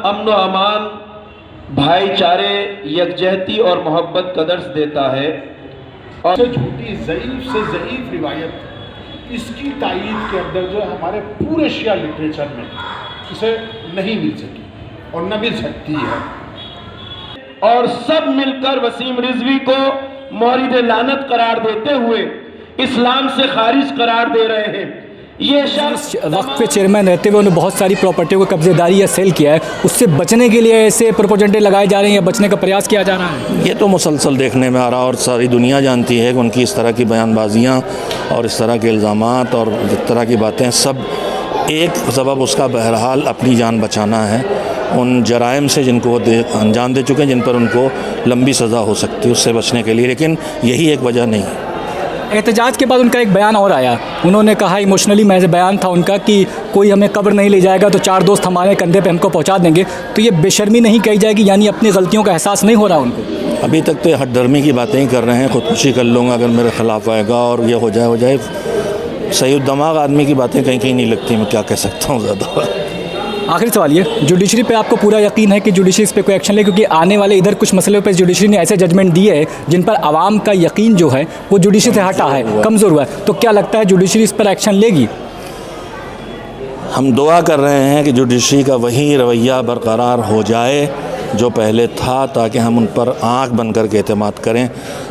امن و امان، بھائی چارے، یکجہتی اور محبت کا درس دیتا ہے، اور جھوٹی ضعیف سے ضعیف روایت، اس کی تائید کے اندر جو ہمارے پورے شیعہ لٹریچر میں اسے نہیں مل سکی اور نہ مل سکتی ہے. اور سب مل کر وسیم رضوی کو مورد لعنت قرار دیتے ہوئے اسلام سے خارج قرار دے رہے ہیں. یہ شخص وقت پہ چیئرمین رہتے ہوئے انہوں نے بہت ساری پراپرٹیوں کو قبضے داری یا سیل کیا ہے، اس سے بچنے کے لیے ایسے پروپیگنڈے لگائے جا رہے ہیں یا بچنے کا پریاس کیا جا رہا ہے؟ یہ تو مسلسل دیکھنے میں آ رہا، اور ساری دنیا جانتی ہے کہ ان کی اس طرح کی بیان بازیاں اور اس طرح کے الزامات اور اس طرح کی باتیں سب ایک سبب اس کا بہرحال اپنی جان بچانا ہے، ان جرائم سے جن کو وہ انجام دے چکے ہیں، جن پر ان کو لمبی سزا ہو سکتی ہے، اس سے بچنے کے لیے. لیکن یہی ایک وجہ نہیں ہے. احتجاج کے بعد ان کا ایک بیان اور آیا، انہوں نے کہا ایموشنلی محض بیان تھا ان کا کہ کوئی ہمیں قبر نہیں لے جائے گا تو 4 دوست ہمارے کندھے پہ ہم کو پہنچا دیں گے. تو یہ بے شرمی نہیں کہی جائے گی؟ یعنی اپنی غلطیوں کا احساس نہیں ہو رہا ان کو؟ ابھی تک تو ہٹ ڈرمی کی باتیں ہی کر رہے ہیں، خودکشی کر لوں گا اگر میرے خلاف آئے گا اور یہ ہو جائے. صحیح الدماغ آدمی کی باتیں کہیں نہیں لگتی، میں کیا کہہ سکتا ہوں زیادہ. آخری سوال یہ، جوڈیشری پہ آپ کو پورا یقین ہے کہ جوڈیشری اس پہ کوئی ایکشن لے؟ کیونکہ آنے والے ادھر کچھ مسئلوں پہ جوڈیشری نے ایسے ججمنٹ دیے ہیں جن پر عوام کا یقین جو ہے وہ جوڈیشری سے ہٹا ہے، کمزور ہوا ہے. تو کیا لگتا ہے جوڈیشری اس پر ایکشن لے گی؟ ہم دعا کر رہے ہیں کہ جوڈیشری کا وہی رویہ برقرار ہو جائے جو پہلے تھا، تاکہ ہم ان پر آنکھ بن کر کے اعتماد کریں.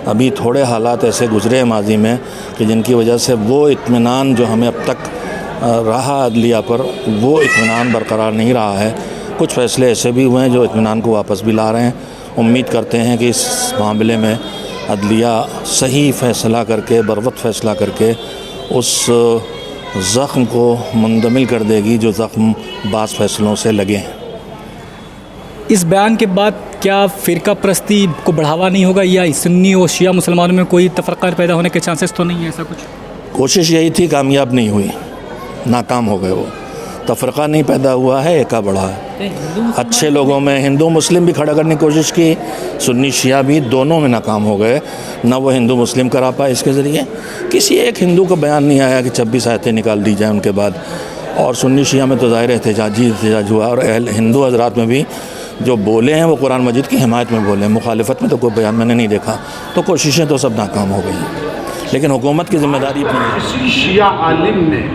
ابھی تھوڑے حالات ایسے گزرے ماضی میں کہ جن کی وجہ سے وہ اطمینان جو ہمیں اب تک رہا عدلیہ پر، وہ اطمینان برقرار نہیں رہا ہے. کچھ فیصلے ایسے بھی ہوئے ہیں جو اطمینان کو واپس بھی لا رہے ہیں. امید کرتے ہیں کہ اس معاملے میں عدلیہ صحیح فیصلہ کر کے، بروقت فیصلہ کر کے اس زخم کو مندمل کر دے گی جو زخم بعض فیصلوں سے لگے ہیں. اس بیان کے بعد کیا فرقہ پرستی کو بڑھاوا نہیں ہوگا، یا سنی اور شیعہ مسلمانوں میں کوئی تفرقہ پیدا ہونے کے چانسز تو نہیں ہے؟ ایسا کچھ کوشش یہی تھی، کامیاب نہیں ہوئی، ناکام ہو گئے. وہ تفرقہ نہیں پیدا ہوا ہے، ایکا بڑھا ہے. اچھے لوگوں میں ہندو مسلم بھی کھڑا کرنے کی کوشش کی، سنی شیعہ بھی، دونوں میں ناکام ہو گئے. نہ وہ ہندو مسلم کرا پائے اس کے ذریعے، کسی ایک ہندو کا بیان نہیں آیا کہ 26 آیتیں نکال دی جائیں ان کے بعد. اور سنی شیعہ میں تو ظاہر احتجاج ہوا، اور اہل ہندو حضرات میں بھی جو بولے ہیں وہ قرآن مجید کی حمایت میں بولے ہیں، مخالفت میں تو کوئی بیان میں نے نہیں دیکھا. تو کوششیں تو سب ناکام ہو گئی ہیں، لیکن حکومت کی ذمہ داری کسی شیعہ عالم نے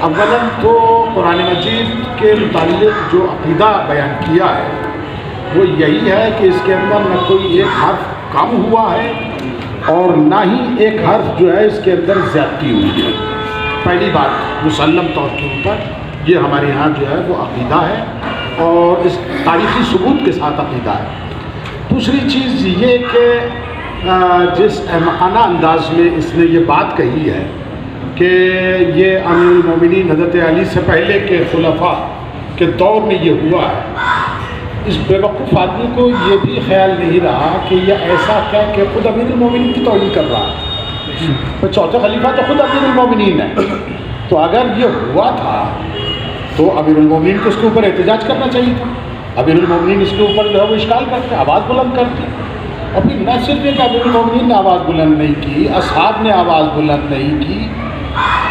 اولاً تو قرآن مجید کے متعلق جو عقیدہ بیان کیا ہے وہ یہی ہے کہ اس کے اندر نہ کوئی ایک حرف کم ہوا ہے اور نہ ہی ایک حرف جو ہے اس کے اندر زیادتی ہوئی ہے. پہلی بات مسلم طور کے اوپر یہ ہمارے یہاں جو ہے وہ عقیدہ ہے اور اس تاریخی ثبوت کے ساتھ عقیدہ ہے. دوسری چیز یہ کہ جس احمقانہ انداز میں اس نے یہ بات کہی ہے کہ یہ امیر المومنین حضرت علی سے پہلے کے خلفاء کے دور میں یہ ہوا ہے، اس بیوقوف آدمی کو یہ بھی خیال نہیں رہا کہ یہ ایسا کیا کہ خود امیر المومنین کی توہین کر رہا ہے. چوتھے خلیفہ تو خود امیر المومنین ہے. تو اگر یہ ہوا تھا تو امیر المومنین کو اس کے اوپر احتجاج کرنا چاہیے تھا. امیر المومنین اس کے اوپر جو ہے وہ اشکال کرتے، آواز بلند کرتے. اور پھر نہ صرف یہ کہ امیر المومنین نے آواز بلند نہیں کی، اصحاب نے آواز بلند نہیں کی،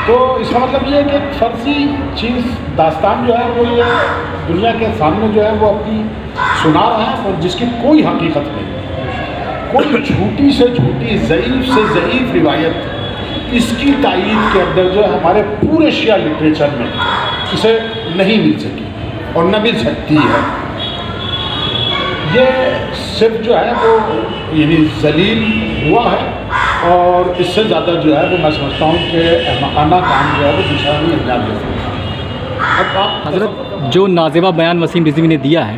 تو اس کا مطلب یہ ہے کہ ایک فرضی چیز داستان جو ہے وہ یہ دنیا کے سامنے جو ہے وہ اپنی سنا رہا ہے اور جس کی کوئی حقیقت نہیں ہے. کوئی جھوٹی سے جھوٹی، ضعیف سے ضعیف روایت، اس کی تائید کے اندر جو ہے ہمارے پورے شیعہ لٹریچر میں اسے نہیں مل سکی اور نہ مل سکتی ہے. یہ صرف جو ہے وہ یعنی ذلیل ہوا ہے، اور اس سے زیادہ جو ہے وہ میں سمجھتا ہوں کہ احمقانہ کام جو ہے وہ دوسرا نہیں انجام دے سکتا. حضرت جو نازیبہ بیان وسیم رضوی نے دیا ہے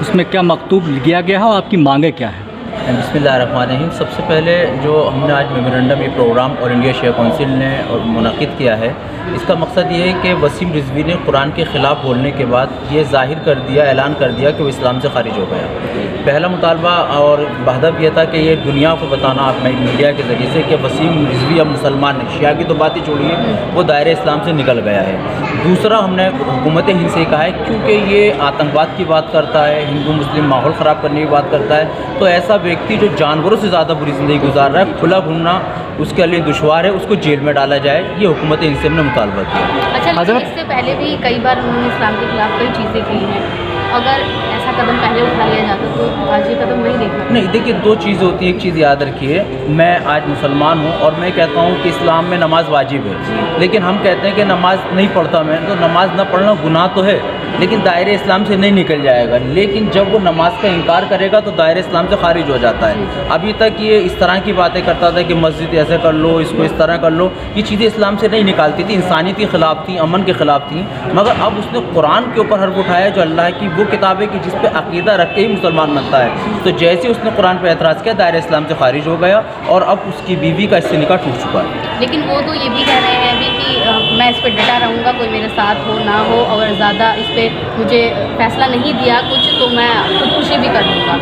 اس میں کیا مکتوب کیا گیا ہے اور آپ کی مانگیں کیا ہیں؟ بسم اللہ الرحمن الرحیم. سب سے پہلے جو ہم نے آج میمورنڈم یہ پروگرام اور انڈیا شیعہ کونسل نے منعقد کیا ہے، اس کا مقصد یہ ہے کہ وسیم رضوی نے قرآن کے خلاف بولنے کے بعد یہ ظاہر کر دیا، اعلان کر دیا کہ وہ اسلام سے خارج ہو گیا. پہلا مطالبہ اور ہدف یہ تھا کہ یہ دنیا کو بتانا آپ میڈیا کے ذریعے سے کہ وسیم رضوی اب مسلمان ہے، شیعہ کی تو باتیں چھوڑیے، وہ دائرۂ اسلام سے نکل گیا ہے۔ دوسرا ہم نے حکومت ہند سے کہا ہے کیونکہ یہ آتنکواد کی بات کرتا ہے، ہندو مسلم ماحول خراب کرنے کی بات کرتا ہے، تو ایسا ویکتی جو جانوروں سے زیادہ بری زندگی گزار رہا ہے، کھلا گھومنا اس کے لیے دشوار ہے، اس کو جیل میں ڈالا جائے، یہ حکومت ہند سے ہم نے مطالبہ کیا۔ اچھا، لیکن اس سے پہلے بھی کئی بار انہوں نے اسلام کے خلاف کئی چیزیں کی ہیں، اگر ایسا قدم پہلے اٹھا لیا جاتا تو آج یہ قدم نہیں دیکھا۔ نہیں دیکھیے، دو چیز ہوتی ہے، ایک چیز یاد رکھیے، میں آج مسلمان ہوں اور میں کہتا ہوں کہ اسلام میں نماز واجب ہے، لیکن ہم کہتے ہیں کہ نماز نہیں پڑھتا میں، تو نماز نہ پڑھنا گناہ تو ہے لیکن دائرۂ اسلام سے نہیں نکل جائے گا، لیکن جب وہ نماز کا انکار کرے گا تو دائرۂ اسلام سے خارج ہو جاتا ہے۔ ابھی تک یہ اس طرح کی باتیں کرتا تھا کہ مسجد ایسے کر لو، اس کو اس طرح کر لو، یہ چیزیں اسلام سے نہیں نکالتی تھی، انسانیت کے خلاف تھیں، امن کے خلاف تھیں، مگر اب اس نے قرآن کے اوپر حرف اٹھایا جو اللہ کی وہ کتاب ہے کہ جس پہ عقیدہ رکھ کے ہی مسلمان بنتا ہے، تو جیسے اس نے قرآن پہ اعتراض کیا دائرۂ اسلام سے خارج ہو گیا اور اب اس کی بیوی کا اس سے نکاح ٹوٹ چکا ہے۔ لیکن وہ تو یہ بھی کہہ رہے ہیں ابھی کہ میں اس پہ ڈٹا رہوں گا، کوئی میرے ساتھ ہو نہ ہو، اور زیادہ اس پہ مجھے فیصلہ نہیں دیا کچھ تو میں خودکشی بھی کر لوں گا۔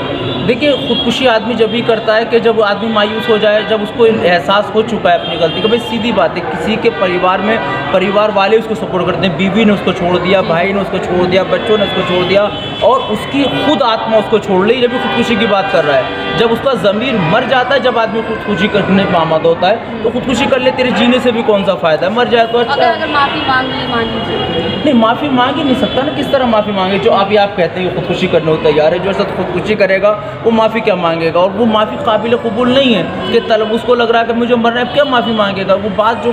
دیکھیے، خودکشی آدمی جب ہی کرتا ہے کہ جب آدمی مایوس ہو جائے، جب اس کو احساس ہو چکا ہے اپنی غلطی کا۔ بھائی سیدھی بات ہے، کسی کے پریوار میں پریوار والے اس کو سپورٹ کرتے ہیں، بیوی نے اس کو چھوڑ دیا، بھائی نے اس کو چھوڑ دیا، بچوں نے اس کو چھوڑ دیا اور اس کی خود آتما اس کو چھوڑ لی جب بھی خودکشی کی بات کر رہا ہے۔ جب اس کا ضمیر مر جاتا ہے، جب آدمی خودکشی کرنے پہ آماد ہوتا ہے تو خودکشی کر لے، تیرے جینے سے بھی کون سا فائدہ ہے، مر جائے تو اچھا۔ اگر معافی مانگ لی مان لیجیے، نہیں، معافی مانگ ہی نہیں سکتا نا، کس طرح معافی مانگے؟ جو آپ کہتے ہیں کہ خودکشی کرنے کو تیار ہے، جو ساتھ خودکشی کرے گا وہ معافی کیا مانگے گا؟ اور وہ معافی قابل قبول نہیں ہے کہ طلب اس کو لگ رہا ہے کہ مجھے مرنا ہے، کیا معافی مانگے گا؟ وہ بات جو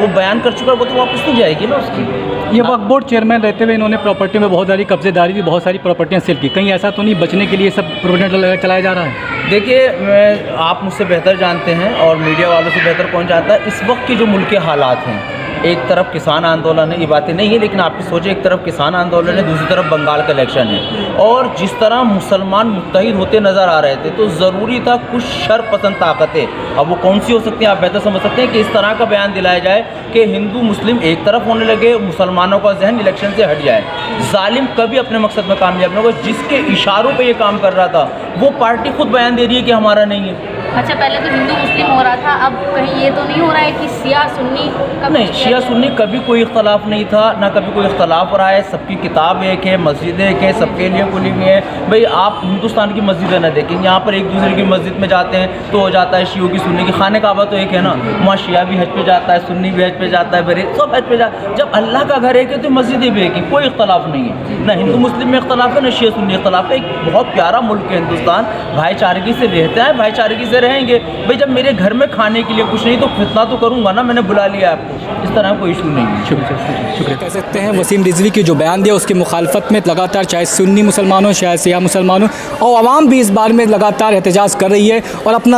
وہ بیان کر چکا ہے وہ تو واپس نہیں جائے گی نا اس کی۔ یہ وقف بورڈ چیئرمین رہتے ہوئے انہوں نے پراپرٹی میں بہت ساری قبضے داری بھی، بہت ساری پراپرٹیاں سیل کی، کہیں ایسا تو نہیں بچنے کے لیے سب پروپیگنڈا چلایا جا رہا ہے؟ دیکھیے، آپ مجھ سے بہتر جانتے ہیں اور میڈیا والوں سے بہتر کون جانتا ہے اس وقت کی جو ملک کے حالات ہیں۔ ایک طرف کسان آندولن ہے، یہ باتیں نہیں ہیں لیکن آپ کی سوچیں، ایک طرف کسان آندولن ہے، دوسری طرف بنگال کا الیکشن ہے، اور جس طرح مسلمان متحد ہوتے نظر آ رہے تھے تو ضروری تھا کچھ شر پسند طاقتیں، اب وہ کون سی ہو سکتی ہیں آپ بہتر سمجھ سکتے ہیں، کہ اس طرح کا بیان دلایا جائے کہ ہندو مسلم ایک طرف ہونے لگے، مسلمانوں کا ذہن الیکشن سے ہٹ جائے۔ ظالم کبھی اپنے مقصد میں کامیاب نہ ہوگا، جس کے اشاروں پہ یہ کام کر رہا تھا وہ پارٹی خود بیان دے رہی ہے کہ ہمارا نہیں ہے۔ اچھا، پہلے تو ہندو مسلم ہو رہا تھا، اب کہیں یہ تو نہیں ہو رہا ہے کہ سیاہ سنی کا؟ نہیں، شیعہ سنی کبھی کوئی اختلاف نہیں تھا، نہ کبھی کوئی اختلاف رہا ہے، سب کی کتاب ایک ہے، مسجدیں ایک ہے، سب کے لیے کھلی ہوئی ہیں۔ بھئی آپ ہندوستان کی مسجدیں نہ دیکھیں، یہاں پر ایک دوسرے کی مسجد میں جاتے ہیں تو ہو جاتا ہے شیعوں کی سنی کی، خانہ کعبہ تو ایک ہے نا، وہاں شیعہ بھی حج پہ جاتا ہے، سنی بھی حج پہ جاتا ہے، بریلوی سب حج پہ جاتا ہے۔ جب اللہ کا گھر ایک ہے تو مسجدیں بھی ایک ہیں، کوئی اختلاف نہیں ہے، نہ ہندو مسلم میں اختلاف ہے نہ شیعہ سنی اختلاف ہے۔ ایک بہت پیارا ملک ہے ہندوستان، بھائی چارگی سے رہتے ہیں، بھائی چارگی سے رہیں گے۔ بھئی جب میرے گھر میں کھانے کے لیے کچھ نہیں تو فتنہ تو کروں گا نا، میں نے بلا لیا آپ کو، اس طرح کوئی ایشو نہیں ہے۔ شکریہ۔ کہہ سکتے ہیں وسیم رضوی کی جو بیان دیا اس کی مخالفت میں لگاتار چاہے سنی مسلمان ہوں چاہے سیاہ مسلمان ہوں، اور عوام بھی اس بارے میں لگاتار احتجاج کر رہی ہے اور اپنا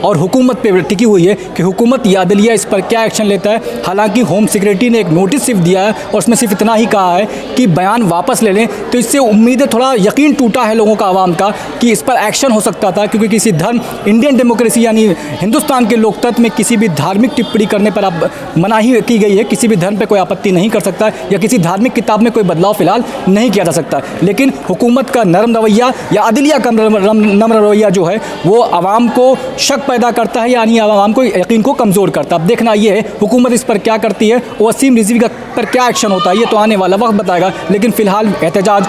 اور حکومت پہ ٹکی ہوئی ہے کہ حکومت یا عدلیہ اس پر کیا ایکشن لیتا ہے۔ حالانکہ ہوم سیکریٹری نے ایک نوٹس صرف دیا ہے اور اس میں صرف اتنا ہی کہا ہے کہ بیان واپس لے لیں، تو اس سے امید تھوڑا یقین ٹوٹا ہے لوگوں کا، عوام کا، کہ اس پر ایکشن ہو سکتا تھا، کیونکہ کسی دھرم انڈین ڈیموکریسی یعنی ہندوستان کے لوکتنتر میں کسی بھی دھارمک ٹپڑی کرنے پر اب مناہی کی گئی ہے، کسی بھی دھرم پہ کوئی آپتی نہیں کر سکتا یا کسی دھارمک کتاب میں کوئی بدلاؤ فی الحال نہیں کیا جا سکتا، لیکن حکومت کا نرم رویہ یا عدلیہ کا نرم رویہ جو ہے وہ عوام کو شک پیدا کرتا ہے، یعنی عوام کو یقین کو کمزور کرتا ہے۔ اب دیکھنا یہ ہے حکومت اس پر کیا کرتی ہے، وسیم رضوی پر کیا ایکشن ہوتا ہے، یہ تو آنے والا وقت بتائے گا، لیکن فی الحال احتجاج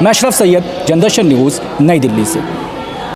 میں اشرف سید، جندرشن نیوز، نئی دلی سے۔